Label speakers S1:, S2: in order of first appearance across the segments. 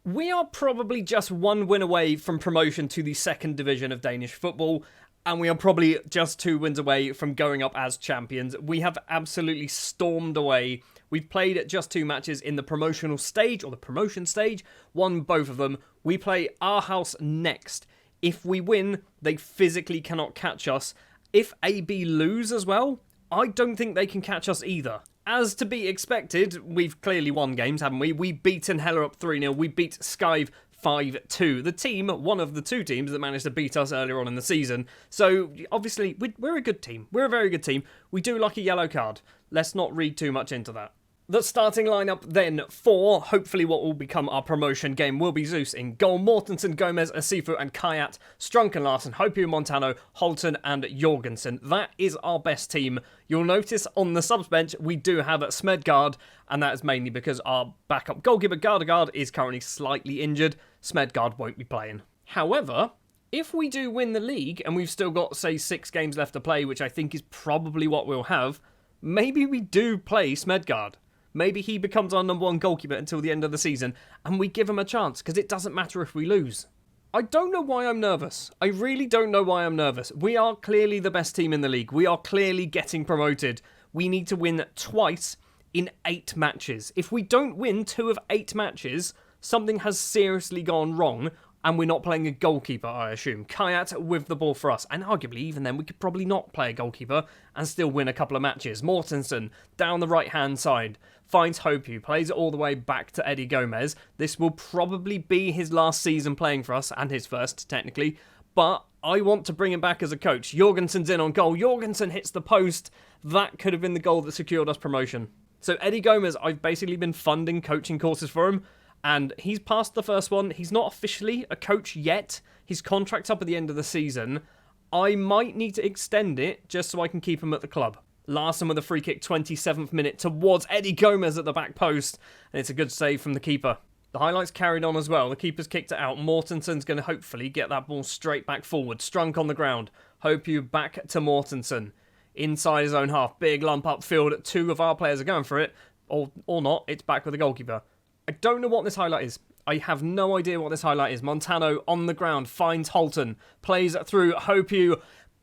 S1: We are probably just one win away from promotion to the second division of Danish football, and we are probably just 2 wins away from going up as champions. We have absolutely stormed away. We've played just 2 matches in the promotional stage, or the promotion stage, won both of them. We play our house next. If we win, they physically cannot catch us. If AB lose as well, I don't think they can catch us either. As to be expected, we've clearly won games, haven't we? We've beaten Hellerup 3-0. We beat Skive 5-2. The team, one of the 2 teams that managed to beat us earlier on in the season. So, obviously, we're a good team. We're a very good team. We do like a yellow card. Let's not read too much into that. The starting lineup then for hopefully what will become our promotion game will be Zeus in goal, Mortensen, Gomez, Asifu and Kayat, Strunk Larsen, Hopu, Montano, Holton and Jorgensen. That is our best team. You'll notice on the subs bench we do have Smedgaard, and that is mainly because our backup goalkeeper Gardegard is currently slightly injured. Smedgaard won't be playing. However, if we do win the league and we've still got, say, 6 games left to play, which I think is probably what we'll have, maybe we do play Smedgaard. Maybe he becomes our number 1 goalkeeper until the end of the season, and we give him a chance, because it doesn't matter if we lose. I don't know why I'm nervous. I really don't know why I'm nervous. We are clearly the best team in the league. We are clearly getting promoted. We need to win twice in 8 matches. If we don't win 2 of 8 matches, something has seriously gone wrong, and we're not playing a goalkeeper, I assume. Kayat with the ball for us, and arguably even then we could probably not play a goalkeeper and still win a couple of matches. Mortensen down the right-hand side, finds Hopu, plays it all the way back to Eddie Gomez. This will probably be his last season playing for us, and his first, technically, but I want to bring him back as a coach. Jorgensen's in on goal. Jorgensen hits the post. That could have been the goal that secured us promotion. So Eddie Gomez, I've basically been funding coaching courses for him, and he's passed the first one. He's not officially a coach yet. His contract's up at the end of the season. I might need to extend it just so I can keep him at the club. Larsen with a free kick, 27th minute, towards Eddie Gomez at the back post. And it's a good save from the keeper. The highlights carried on as well. The keeper's kicked it out. Mortensen's going to hopefully get that ball straight back forward. Strunk on the ground. Hopu back to Mortensen. Inside his own half. Big lump upfield. 2 of our players are going for it. Or not. It's back with the goalkeeper. I don't know what this highlight is. I have no idea what this highlight is. Montano on the ground, finds Holton, plays it through. Hopu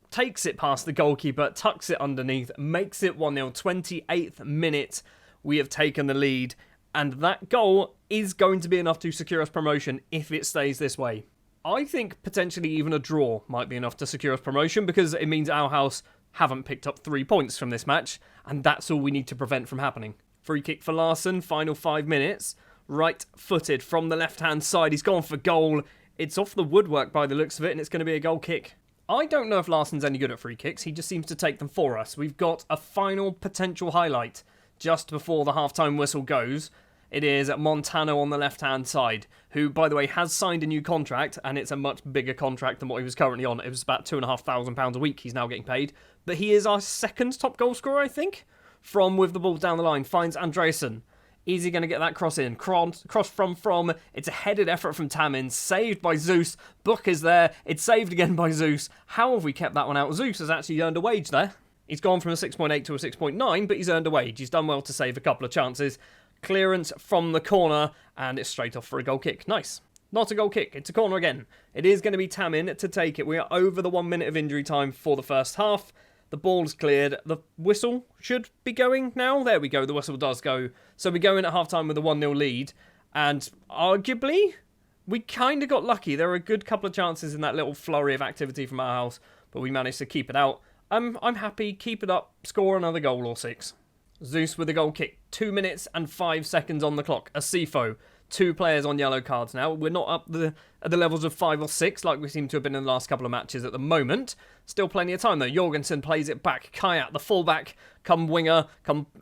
S1: takes it past the goalkeeper, tucks it underneath, makes it 1-0. 28th minute, we have taken the lead. And that goal is going to be enough to secure us promotion if it stays this way. I think potentially even a draw might be enough to secure us promotion, because it means our house haven't picked up 3 points from this match, and that's all we need to prevent from happening. Free kick for Larsen, final 5 minutes. Right-footed from the left-hand side. He's gone for goal. It's off the woodwork by the looks of it, and it's going to be a goal kick. I don't know if Larsen's any good at free kicks. He just seems to take them for us. We've got a final potential highlight just before the half-time whistle goes. It is Montano on the left-hand side, who, by the way, has signed a new contract, and it's a much bigger contract than what he was currently on. It was about £2,500 a week he's now getting paid. But he is our 2nd top goal scorer, I think. From with the ball down the line, finds Andresen. Is he going to get that cross in? Cross from. It's a headed effort from Tamin. Saved by Zeus. Book is there. It's saved again by Zeus. How have we kept that one out? Zeus has actually earned a wage there. He's gone from a 6.8 to a 6.9, but he's earned a wage. He's done well to save a couple of chances. Clearance from the corner, and it's straight off for a goal kick. Nice. Not a goal kick. It's a corner again. It is going to be Tamin to take it. We are over the 1 minute of injury time for the first half. The ball's cleared. The whistle should be going now. There we go. The whistle does go. So we go in at half-time with a 1-0 lead. And arguably, we kind of got lucky. There were a good couple of chances in that little flurry of activity from our house. But we managed to keep it out. I'm happy. Keep it up. Score another goal or 6. Zeus with a goal kick. 2 minutes and 5 seconds on the clock. Asifo. 2 players on yellow cards now. We're not up at the levels of 5 or 6 like we seem to have been in the last couple of matches at the moment. Still plenty of time though. Jorgensen plays it back. Kayat, the fullback, come winger.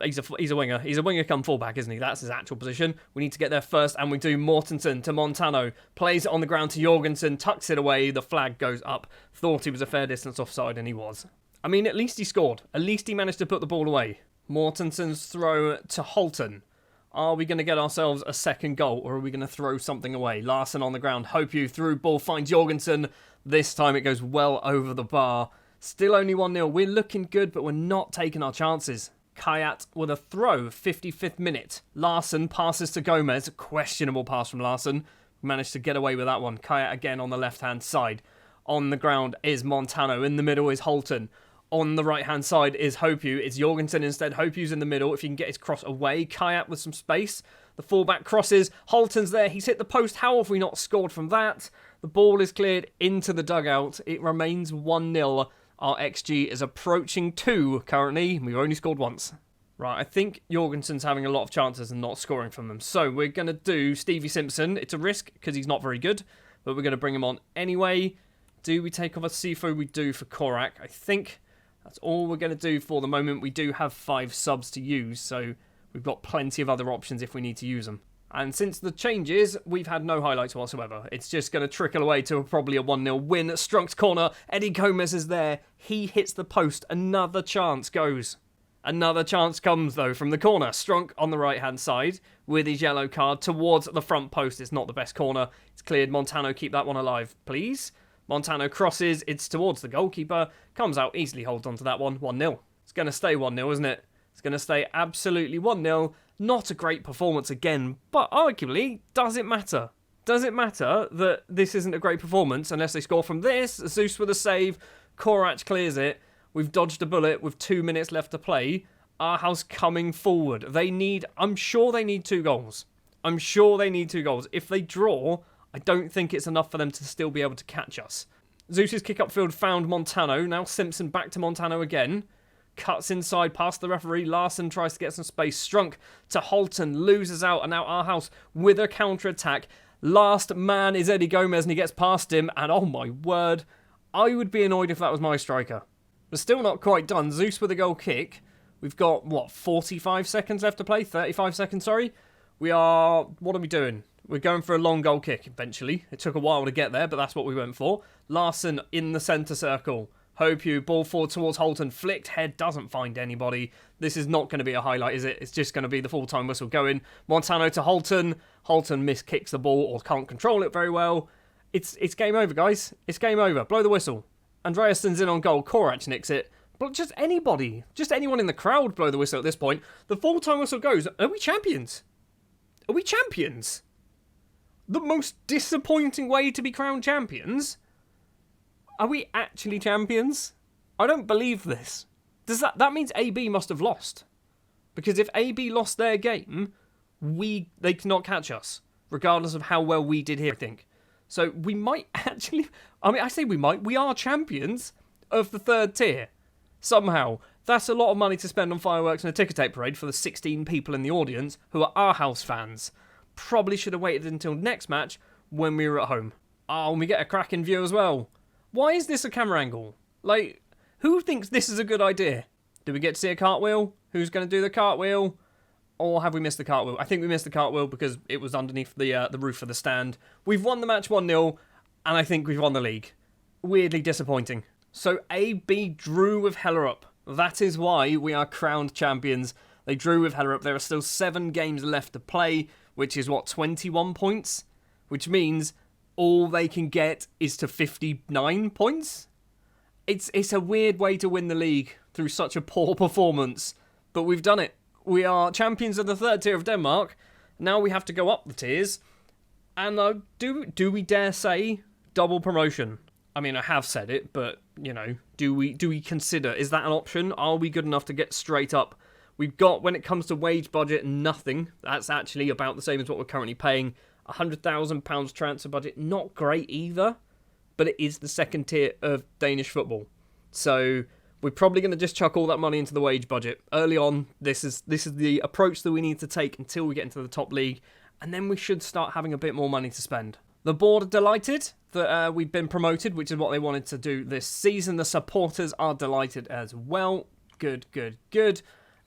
S1: He's a winger. He's a winger come fullback, isn't he? That's his actual position. We need to get there first, and we do. Mortensen to Montano. Plays it on the ground to Jorgensen. Tucks it away. The flag goes up. Thought he was a fair distance offside, and he was. I mean, at least he scored. At least he managed to put the ball away. Mortensen's throw to Holton. Are we going to get ourselves a second goal, or are we going to throw something away? Larsen on the ground. Hopu through ball. Finds Jorgensen. This time it goes well over the bar. Still only 1-0. We're looking good, but we're not taking our chances. Kayat with a throw. 55th minute. Larsen passes to Gomez. Questionable pass from Larsen. managed to get away with that one. Kayat again on the left-hand side. On the ground is Montano. In the middle is Holton. On the right-hand side is Hopu. It's Jorgensen instead. Hopu's in the middle. If he can get his cross away. Kayat with some space. The fullback crosses. Holton's there. He's hit the post. How have we not scored from that? The ball is cleared into the dugout. It remains 1-0. Our XG is approaching 2 currently. We've only scored once. Right, I think Jorgensen's having a lot of chances and not scoring from them. So we're going to do Stevie Simpson. It's a risk because he's not very good, but we're going to bring him on anyway. Do we take off a Sifo? We do for Korak. I think that's all we're going to do for the moment. We do have 5 subs to use, so we've got plenty of other options if we need to use them. And since the changes, we've had no highlights whatsoever. It's just going to trickle away to probably a 1-0 win. Strunk's corner. Eddie Gomez is there. He hits the post. Another chance goes. Another chance comes, though, from the corner. Strunk on the right-hand side with his yellow card towards the front post. It's not the best corner. It's cleared. Montano, keep that one alive, please. Montano crosses. It's towards the goalkeeper. Comes out easily, holds on to that one. 1-0. It's going to stay 1-0, isn't it? It's going to stay absolutely 1-0. Not a great performance again, but arguably, does it matter? Does it matter that this isn't a great performance unless they score from this? Zeus with a save. Korach clears it. We've dodged a bullet with 2 minutes left to play. Our house coming forward. I'm sure they need 2 goals. I'm sure they need 2 goals. If they draw, I don't think it's enough for them to still be able to catch us. Zeus's kick upfield found Montano. Now Simpson back to Montano again. Cuts inside past the referee. Larson tries to get some space. Strunk to Holton. Loses out. And now our house with a counter-attack. Last man is Eddie Gomez and he gets past him. And oh my word, I would be annoyed if that was my striker. But still not quite done. Zeus with a goal kick. We've got, 45 seconds left to play? 35 seconds, sorry. What are we doing? We're going for a long goal kick eventually. It took a while to get there, but that's what we went for. Larson in the centre circle. Hopu, ball forward towards Holton. Flicked head, doesn't find anybody. This is not going to be a highlight, is it? It's just going to be the full-time whistle going. Montano to Holton. Holton miskicks the ball or can't control it very well. It's game over, guys. It's game over. Blow the whistle. Andreasen's in on goal. Korach nicks it. But just anybody. Just anyone in the crowd blow the whistle at this point. The full-time whistle goes. Are we champions? Are we champions? The most disappointing way to be crowned champions? Are we actually champions? I don't believe this. That means AB must have lost. Because if AB lost their game, they cannot catch us. Regardless of how well we did here, I think. So we might actually... I say we might. We are champions of the 3rd tier. Somehow. That's a lot of money to spend on fireworks and a ticker tape parade for the 16 people in the audience who are our house fans. Probably should have waited until next match when we were at home. Oh, and we get a cracking view as well. Why is this a camera angle? Like, who thinks this is a good idea? Do we get to see a cartwheel? Who's going to do the cartwheel? Or have we missed the cartwheel? I think we missed the cartwheel because it was underneath the roof of the stand. We've won the match 1-0, and I think we've won the league. Weirdly disappointing. So AB drew with Hellerup. That is why we are crowned champions. They drew with Hellerup. There are still 7 games left to play, which is 21 points? Which means all they can get is to 59 points? It's a weird way to win the league through such a poor performance, but we've done it. We are champions of the 3rd tier of Denmark. Now we have to go up the tiers. And do we dare say double promotion? I mean, I have said it, but, do we consider, is that an option? Are we good enough to get straight up? We've got, when it comes to wage budget, nothing. That's actually about the same as what we're currently paying. £100,000 transfer budget, not great either, but it is the 2nd tier of Danish football. So we're probably going to just chuck all that money into the wage budget. Early on, this is the approach that we need to take until we get into the top league, and then we should start having a bit more money to spend. The board are delighted that we've been promoted, which is what they wanted to do this season. The supporters are delighted as well. Good, good, good.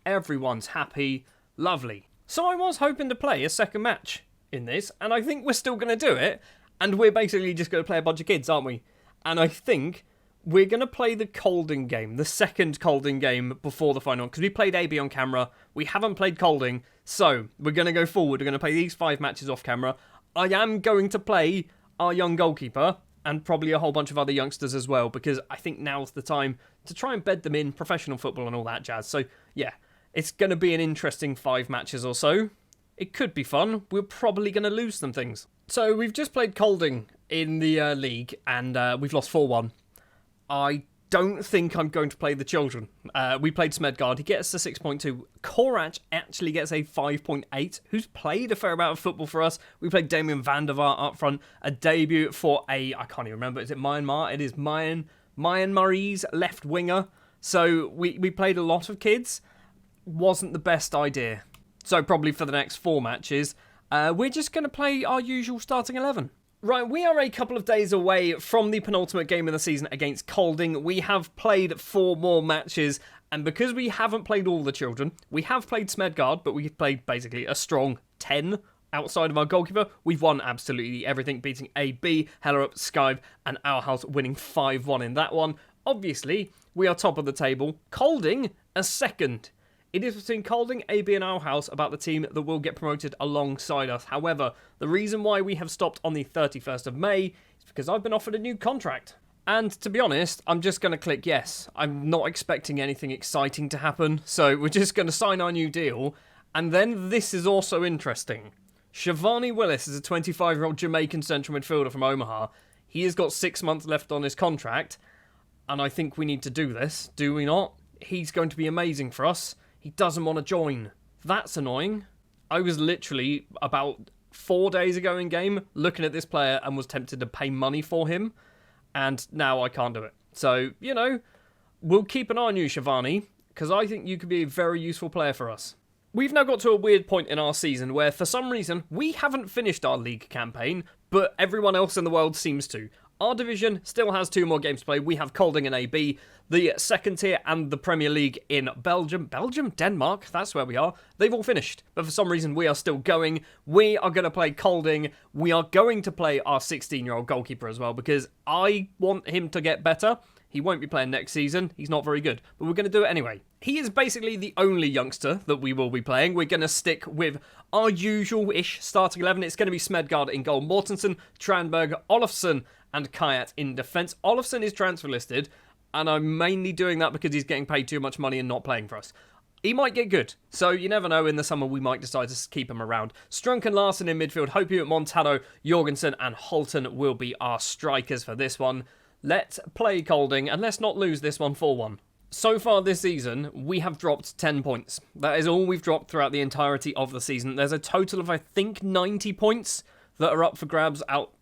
S1: Everyone's happy. Lovely. So I was hoping to play a second match in this, and I think we're still going to do it, and we're basically just going to play a bunch of kids, aren't we? And I think we're going to play the Colding game, the second Colding game before the final, because we played AB on camera, we haven't played Colding, so we're going to go forward, we're going to play these 5 matches off camera. I am going to play our young goalkeeper, and probably a whole bunch of other youngsters as well, because I think now's the time to try and bed them in professional football and all that jazz. So, yeah, it's going to be an interesting 5 matches or so. It could be fun. We're probably going to lose some things. So we've just played Colding in the league, and we've lost 4-1. I don't think I'm going to play the children. We played Smedgard. He gets a 6.2. Korach actually gets a 5.8, who's played a fair amount of football for us. We played Damien van der Vaart up front. A debut for I can't even remember. Is it Myanmar? It is Myanmarese left winger. So we played a lot of kids. Wasn't the best idea. So probably for the next 4 matches, we're just going to play our usual starting 11. Right, we are a couple of days away from the penultimate game of the season against Colding. We have played 4 more matches, and because we haven't played all the children, we have played Smedgard, but we've played basically a strong 10 outside of our goalkeeper. We've won absolutely everything, beating AB, Hellerup, Skive, and Our House, winning 5-1 in that one. Obviously, we are top of the table. Colding a second. It is between Colding, AB and Our House about the team that will get promoted alongside us. However, the reason why we have stopped on the 31st of May is because I've been offered a new contract. And to be honest, I'm just going to click yes. I'm not expecting anything exciting to happen, so we're just going to sign our new deal. And then this is also interesting. Shivani Willis is a 25-year-old Jamaican central midfielder from Omaha. He has got 6 months left on his contract, and I think we need to do this, do we not? He's going to be amazing for us. He doesn't want to join. That's annoying. I was literally about 4 days ago in game looking at this player and was tempted to pay money for him. And now I can't do it. So, we'll keep an eye on you, Shivani, because I think you could be a very useful player for us. We've now got to a weird point in our season where, for some reason, we haven't finished our league campaign, but everyone else in the world seems to. Our division still has 2 more games to play. We have Colding and AB, the second tier and the Premier League in Belgium. Denmark, that's where we are. They've all finished, but for some reason we are still going. We are going to play Colding. We are going to play our 16-year-old goalkeeper as well, because I want him to get better. He won't be playing next season. He's not very good, but we're going to do it anyway. He is basically the only youngster that we will be playing. We're going to stick with our usual-ish starting 11. It's going to be Smedgard in goal, Mortensen, Tranberg, Olofsson, and Kayat in defence. Olofsson is transfer listed, and I'm mainly doing that because he's getting paid too much money and not playing for us. He might get good, so you never know. In the summer, we might decide to keep him around. Strunk and Larson in midfield. Hope you at Montano, Jorgensen, and Holton will be our strikers for this one. Let's play Colding, and let's not lose this one 4-1. So far this season, we have dropped 10 points. That is all we've dropped throughout the entirety of the season. There's a total of, I think, 90 points that are up for grabs out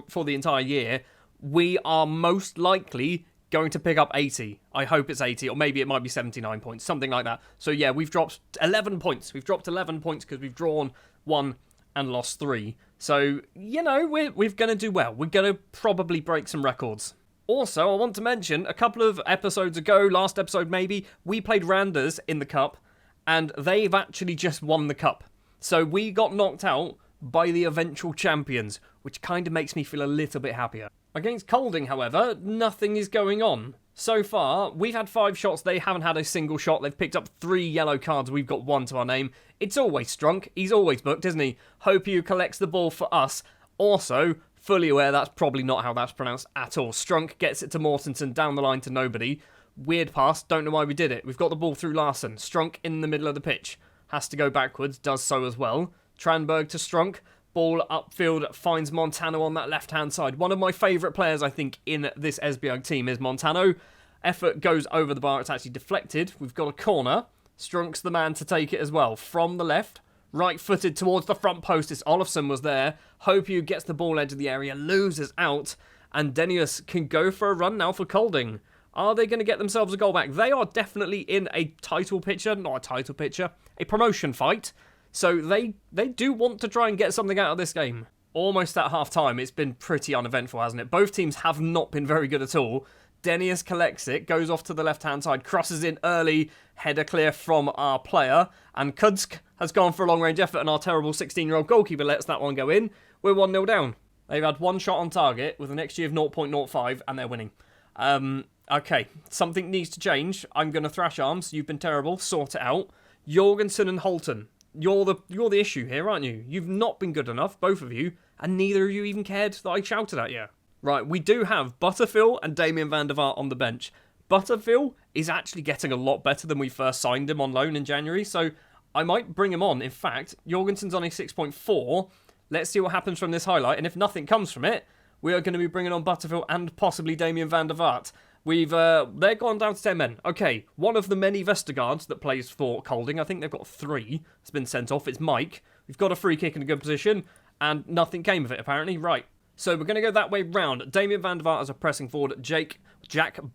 S1: for the entire year. We are most likely going to pick up 80. I hope it's 80, or maybe it might be 79 points, something like that. So yeah, we've dropped 11 points. We've dropped 11 points because we've drawn 1 and lost 3. So, we're going to do well. We're going to probably break some records. Also, I want to mention, a couple of episodes ago, last episode maybe, we played Randers in the Cup, and they've actually just won the Cup. So we got knocked out by the eventual champions, which kind of makes me feel a little bit happier. Against Colding, however, nothing is going on. So far, we've had 5 shots, they haven't had a single shot, they've picked up 3 yellow cards, we've got 1 to our name. It's always Strunk, he's always booked, isn't he? Hope you collects the ball for us. Also, fully aware that's probably not how that's pronounced at all. Strunk gets it to Mortensen, down the line to nobody. Weird pass, don't know why we did it. We've got the ball through Larson. Strunk in the middle of the pitch. Has to go backwards, does so as well. Tranberg to Strunk. Ball upfield, finds Montano on that left-hand side. One of my favourite players, I think, in this Esbjerg team is Montano. Effort goes over the bar, it's actually deflected. We've got a corner. Strunk's the man to take it as well. From the left, right-footed towards the front post. It's Olofsson was there. Hope gets the ball edge of the area, loses out, and Denius can go for a run now for Colding. Are they going to get themselves a goal back? They are definitely in a title picture, not a title picture, a promotion fight. So they do want to try and get something out of this game. Almost at half-time, it's been pretty uneventful, hasn't it? Both teams have not been very good at all. Denius collects it, goes off to the left-hand side, crosses in early, header clear from our player, and Kudsk has gone for a long-range effort, and our terrible 16-year-old goalkeeper lets that one go in. We're 1-0 down. They've had 1 shot on target with an XG of 0.05, and they're winning. Okay, something needs to change. I'm going to thrash arms. You've been terrible. Sort it out. Jorgensen and Holton. You're the issue here, aren't you? You've not been good enough, both of you, and neither of you even cared that I shouted at you. Right, we do have Butterfield and Damien van der Vaart on the bench. Butterfield is actually getting a lot better than we first signed him on loan in January, so I might bring him on. In fact, Jorgensen's on a 6.4. Let's see what happens from this highlight, and if nothing comes from it, we are going to be bringing on Butterfield and possibly Damien van der Vaart. They're gone down to 10 men. Okay, one of the many Vestergaards that plays for Colding, I think they've got 3, has been sent off. It's Mike. We've got a free kick in a good position, and nothing came of it, apparently. Right, so we're going to go that way round. Damien van der Vaart as a pressing forward. Jack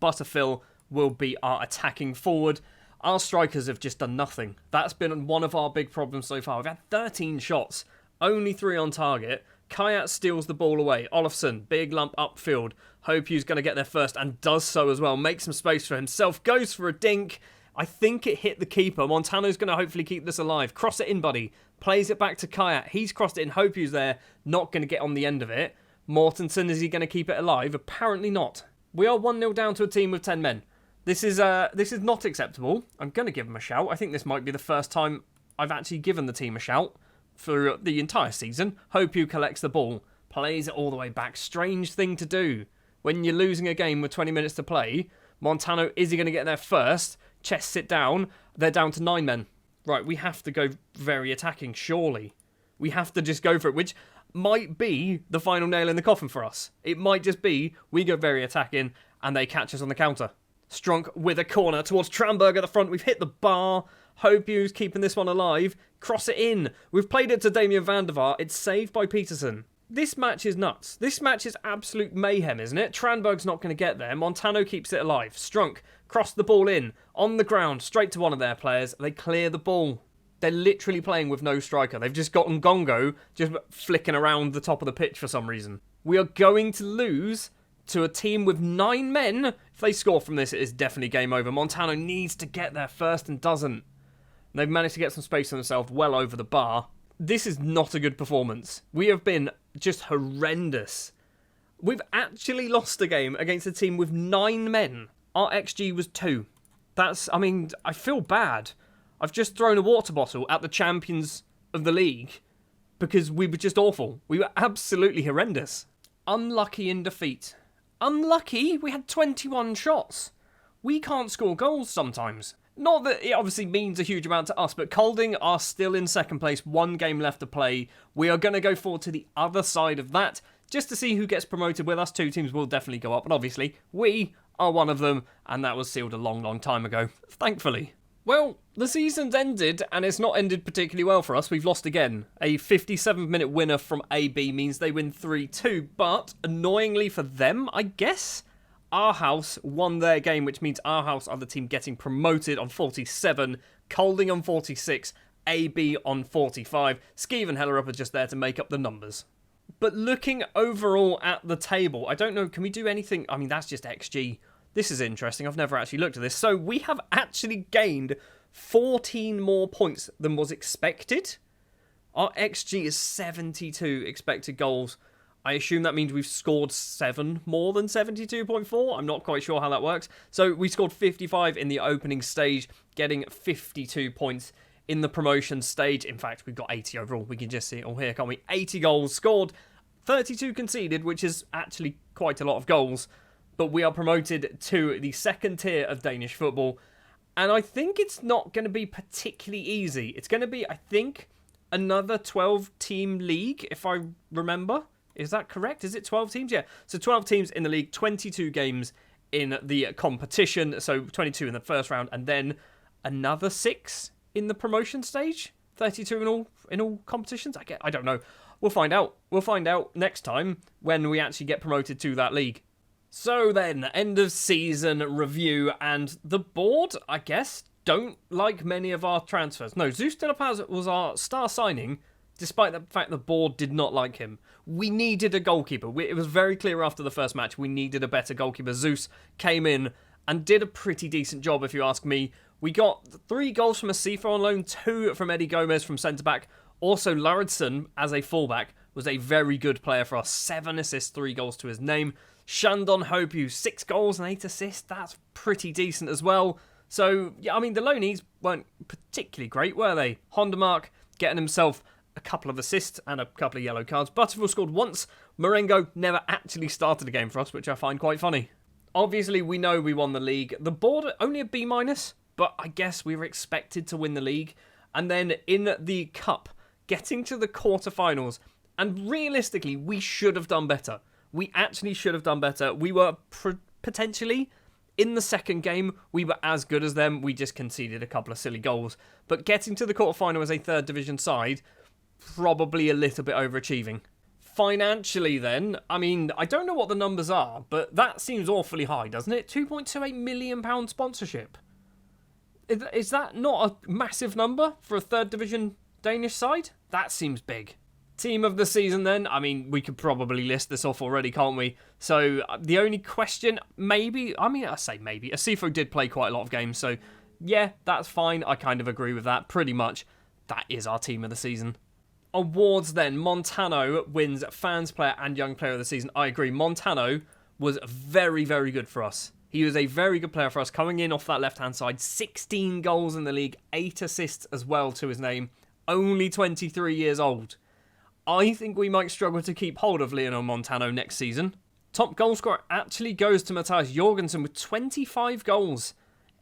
S1: Butterfield will be our attacking forward. Our strikers have just done nothing. That's been one of our big problems so far. We've had 13 shots, only 3 on target. Kayat steals the ball away. Olofsson, big lump upfield. Hopu's going to get there first and does so as well. Makes some space for himself. Goes for a dink. I think it hit the keeper. Montano's going to hopefully keep this alive. Cross it in, buddy. Plays it back to Kayat. He's crossed it in. Hopu's there. Not going to get on the end of it. Mortensen, is he going to keep it alive? Apparently not. We are 1-0 down to a team with 10 men. This is not acceptable. I'm going to give him a shout. I think this might be the first time I've actually given the team a shout for the entire season. Hopu collects the ball, plays it all the way back. Strange thing to do when you're losing a game with 20 minutes to play. Montano, is he going to get there first? Chests it down. They're down to 9 men. Right, we have to go very attacking, surely. We have to just go for it, which might be the final nail in the coffin for us. It might just be we go very attacking and they catch us on the counter. Strunk with a corner towards Tranberg at the front. We've hit the bar. Hopu's keeping this one alive. Cross it in. We've played it to Damien van der Vaart. It's saved by Peterson. This match is nuts. This match is absolute mayhem, isn't it? Tranberg's not going to get there. Montano keeps it alive. Strunk cross the ball in. On the ground. Straight to one of their players. They clear the ball. They're literally playing with no striker. They've just got Ngongo just flicking around the top of the pitch for some reason. We are going to lose to a team with 9 men. If they score from this, it is definitely game over. Montano needs to get there first and doesn't. They've managed to get some space for themselves well over the bar. This is not a good performance. We have been just horrendous. We've actually lost a game against a team with 9 men. Our XG was 2. I feel bad. I've just thrown a water bottle at the champions of the league because we were just awful. We were absolutely horrendous. Unlucky in defeat. Unlucky? We had 21 shots. We can't score goals sometimes. Not that it obviously means a huge amount to us, but Colding are still in second place, 1 game left to play. We are going to go forward to the other side of that, just to see who gets promoted with us. 2 teams will definitely go up, and obviously, we are one of them, and that was sealed a long, long time ago, thankfully. Well, the season's ended, and it's not ended particularly well for us. We've lost again. A 57-minute winner from AB means they win 3-2, but annoyingly for them, I guess, our house won their game, which means our house are the team getting promoted on 47, Colding on 46, AB on 45. Skeeve and Hellerup are just there to make up the numbers. But looking overall at the table, I don't know, can we do anything? I mean, that's just XG. This is interesting. I've never actually looked at this. So we have actually gained 14 more points than was expected. Our XG is 72 expected goals. I assume that means we've scored 7 more than 72.4. I'm not quite sure how that works. So we scored 55 in the opening stage, getting 52 points in the promotion stage. In fact, we've got 80 overall. We can just see it all here, can't we? 80 goals scored, 32 conceded, which is actually quite a lot of goals. But we are promoted to the second tier of Danish football. And I think it's not going to be particularly easy. It's going to be, I think, another 12-team league, if I remember. Is that correct? Is it 12 teams? Yeah. So 12 teams in the league, 22 games in the competition. So 22 in the first round, and then another 6 in the promotion stage. 32 in all competitions. I don't know. We'll find out. We'll find out next time when we actually get promoted to that league. So then, end of season review, and the board, I guess, don't like many of our transfers. No, Zeus de la Paz was our star signing, despite the fact the board did not like him. We needed a goalkeeper. It was very clear after the first match we needed a better goalkeeper. Zeus came in and did a pretty decent job, if you ask me. We got 3 goals from Asifo on loan, 2 from Eddie Gomez from centre-back. Also, Lauritsen, as a fullback, was a very good player for us. 7 assists, 3 goals to his name. Shandon Hopu, 6 goals and 8 assists. That's pretty decent as well. So, yeah, I mean, the loanees weren't particularly great, were they? Hondermark getting himself a couple of assists and a couple of yellow cards. Butterfield scored once. Marengo never actually started a game for us, which I find quite funny. Obviously, we know we won the league. The board, only a B-, but I guess we were expected to win the league. And then in the cup, getting to the quarterfinals, And realistically, we should have done better. We actually should have done better. We were potentially, in the second game, we were as good as them. We just conceded a couple of silly goals. But getting to the quarterfinal as a third division side, probably a little bit overachieving. Financially then, I mean, I don't know what the numbers are, but that seems awfully high, doesn't it? £2.28 million sponsorship. Is that not a massive number for a third division Danish side? That seems big. Team of the season then, I mean, we could probably list this off already, can't we? So the only question, maybe, I say maybe, Asifo did play quite a lot of games, so yeah, that's fine. I kind of agree with that. Pretty much, that is our team of the season. Awards then, Montano wins Fans Player and Young Player of the Season. I agree, Montano was very, very good for us. He was a very good player for us, coming in off that left-hand side. 16 goals in the league, 8 assists as well to his name. Only 23 years old. I think we might struggle to keep hold of Leonel Montano next season. Top goal scorer actually goes to Matthias Jorgensen with 25 goals.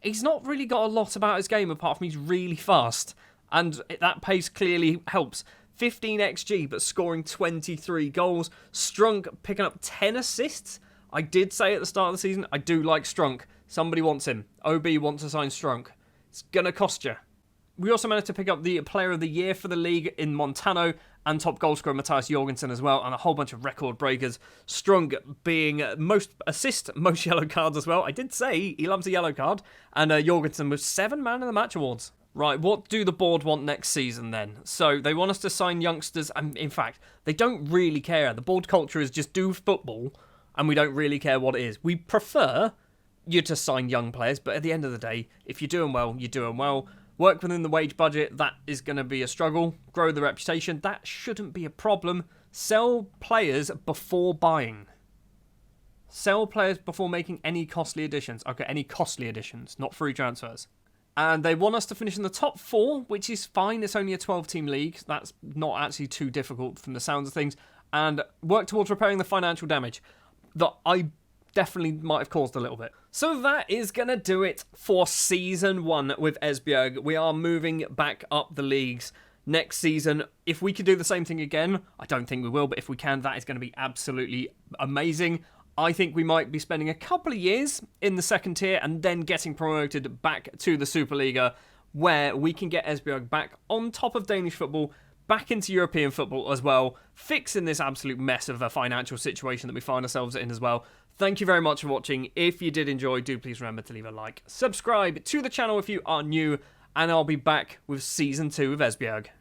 S1: He's not really got a lot about his game apart from he's really fast. And that pace clearly helps. 15 XG, but scoring 23 goals. Strunk picking up 10 assists. I did say at the start of the season, I do like Strunk. Somebody wants him. OB wants to sign Strunk. It's going to cost you. We also managed to pick up the Player of the Year for the league in Montano and top goal scorer Matthias Jorgensen as well, and a whole bunch of record breakers. Strunk being most assist, most yellow cards as well. I did say he loves a yellow card. And Jorgensen was 7 Man of the Match awards. Right, what do the board want next season then? So they want us to sign youngsters, and in fact, they don't really care. The board culture is just do football, and we don't really care what it is. We prefer you to sign young players, but at the end of the day, if you're doing well, you're doing well. Work within the wage budget, that is going to be a struggle. Grow the reputation, that shouldn't be a problem. Sell players before buying. Sell players before making any costly additions. Okay, any costly additions, not free transfers. And they want us to finish in the top 4, which is fine. It's only a 12-team league. That's not actually too difficult from the sounds of things. And work towards repairing the financial damage that I definitely might have caused a little bit. So that is going to do it for Season 1 with Esbjerg. We are moving back up the leagues next season. If we could do the same thing again, I don't think we will, but if we can, that is going to be absolutely amazing. I think we might be spending a couple of years in the second tier and then getting promoted back to the Superliga, where we can get Esbjerg back on top of Danish football, back into European football as well, fixing this absolute mess of a financial situation that we find ourselves in as well. Thank you very much for watching. If you did enjoy, do please remember to leave a like, subscribe to the channel if you are new, and I'll be back with Season 2 of Esbjerg.